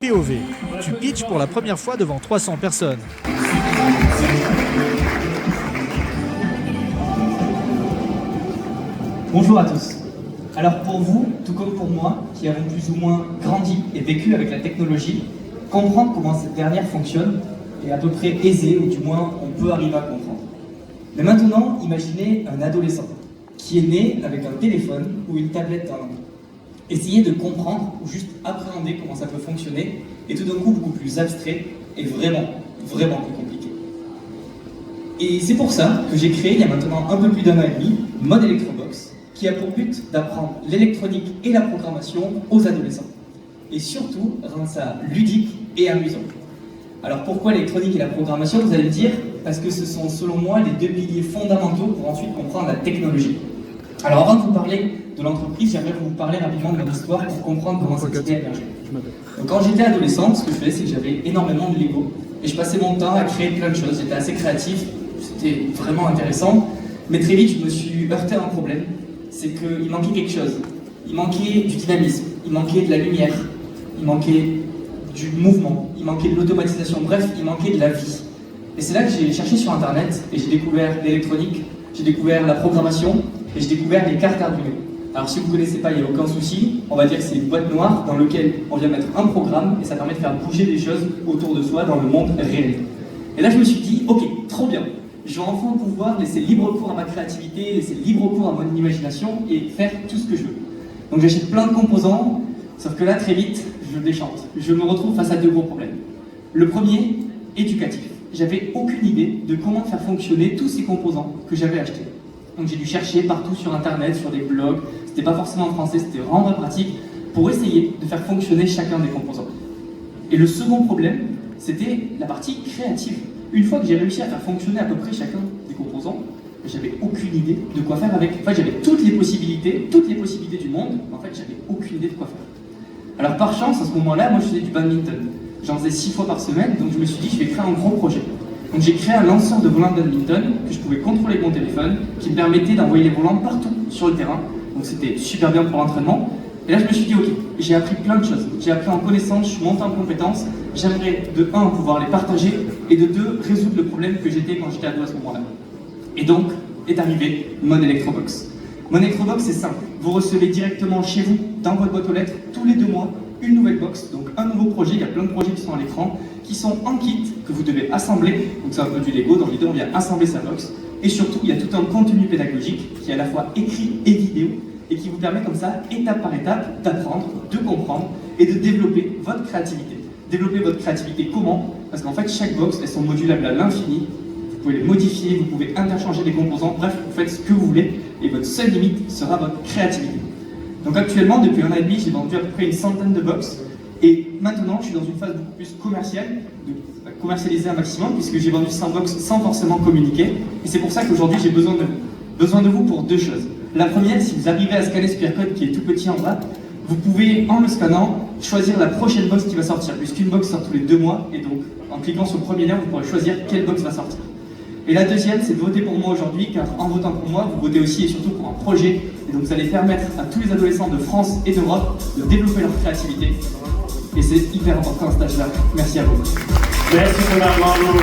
POV, tu pitches pour la première fois devant 300 personnes. Bonjour à tous. Alors pour vous, tout comme pour moi, qui avons plus ou moins grandi et vécu avec la technologie, comprendre comment cette dernière fonctionne est à peu près aisé, ou du moins on peut arriver à comprendre. Mais maintenant, imaginez un adolescent qui est né avec un téléphone ou une tablette dans la main. Essayez de comprendre ou juste appréhender comment ça peut fonctionner est tout d'un coup beaucoup plus abstrait et vraiment plus compliqué. Et c'est pour ça que j'ai créé il y a maintenant un peu plus d'un an et demi Mode Electrobox, qui a pour but d'apprendre l'électronique et la programmation aux adolescents. Et surtout, rendre ça ludique et amusant. Alors pourquoi l'électronique et la programmation, vous allez me dire? Parce que ce sont selon moi les deux piliers fondamentaux pour ensuite comprendre la technologie. Alors avant de vous parler de l'entreprise, j'aimerais vous parler rapidement de mon histoire pour comprendre comment cette idée a émergé. Donc quand j'étais adolescent, ce que je faisais, c'est que j'avais énormément de Lego. Et je passais mon temps à créer plein de choses. J'étais assez créatif, c'était vraiment intéressant. Mais très vite, je me suis heurté à un problème. C'est qu'il manquait quelque chose. Il manquait du dynamisme, il manquait de la lumière, il manquait du mouvement, il manquait de l'automatisation. Bref, il manquait de la vie. Et c'est là que j'ai cherché sur Internet et j'ai découvert l'électronique, j'ai découvert la programmation et j'ai découvert les cartes Arduino. Alors si vous ne connaissez pas, il n'y a aucun souci, on va dire que c'est une boîte noire dans laquelle on vient mettre un programme et ça permet de faire bouger des choses autour de soi dans le monde réel. Et là je me suis dit, ok, trop bien, je vais enfin pouvoir laisser libre cours à ma créativité, laisser libre cours à mon imagination et faire tout ce que je veux. Donc j'achète plein de composants, sauf que là très vite, je déchante. Je me retrouve face à deux gros problèmes. Le premier, éducatif. J'avais aucune idée de comment faire fonctionner tous ces composants que j'avais achetés. Donc j'ai dû chercher partout sur internet, sur des blogs, c'était pas forcément en français, c'était vraiment pas pratique, pour essayer de faire fonctionner chacun des composants. Et le second problème, c'était la partie créative. Une fois que j'ai réussi à faire fonctionner à peu près chacun des composants, j'avais aucune idée de quoi faire avec. En fait, j'avais toutes les possibilités du monde, mais en fait, j'avais aucune idée de quoi faire. Alors par chance, à ce moment-là, moi je faisais du badminton. J'en faisais 6 fois par semaine, donc je me suis dit, je vais créer un gros projet. Donc j'ai créé un lanceur de volants de badminton que je pouvais contrôler avec mon téléphone, qui me permettait d'envoyer les volants partout sur le terrain. Donc c'était super bien pour l'entraînement. Et là je me suis dit, ok, j'ai appris plein de choses. J'ai appris en connaissance, je suis monté en compétences. J'aimerais de 1 pouvoir les partager et de 2 résoudre le problème que j'étais quand j'étais ado à ce moment-là. Et donc est arrivé Mode Electrobox. Mode Electrobox c'est simple. Vous recevez directement chez vous, dans votre boîte aux lettres, tous les 2 mois, une nouvelle box, donc un nouveau projet. Il y a plein de projets qui sont à l'écran, qui sont en kit, que vous devez assembler. Donc c'est un peu du Lego, dans l'idée on vient assembler sa box. Et surtout, il y a tout un contenu pédagogique qui est à la fois écrit et vidéo, et qui vous permet comme ça, étape par étape, d'apprendre, de comprendre et de développer votre créativité. Développer votre créativité comment? Parce qu'en fait, chaque box, elles sont modulables à l'infini. Vous pouvez les modifier, vous pouvez interchanger des composants, bref, vous faites ce que vous voulez, et votre seule limite sera votre créativité. Donc actuellement, depuis 1 an et demi, j'ai vendu à peu près une centaine de box. Et maintenant, je suis dans une phase beaucoup plus commerciale, de commercialiser un maximum, puisque j'ai vendu 100 box sans forcément communiquer. Et c'est pour ça qu'aujourd'hui, j'ai besoin de vous. Besoin de vous pour 2 choses. La première, si vous arrivez à scanner ce QR code qui est tout petit en bas, vous pouvez, en le scannant, choisir la prochaine box qui va sortir, puisqu'une box sort tous les 2 mois. Et donc, en cliquant sur le premier lien, vous pourrez choisir quelle box va sortir. Et la deuxième, c'est de voter pour moi aujourd'hui, car en votant pour moi, vous votez aussi et surtout pour un projet. Et donc vous allez permettre à tous les adolescents de France et d'Europe de développer leur créativité. Et c'est hyper important ce stage-là. Merci à vous. Merci Thomas, bravo.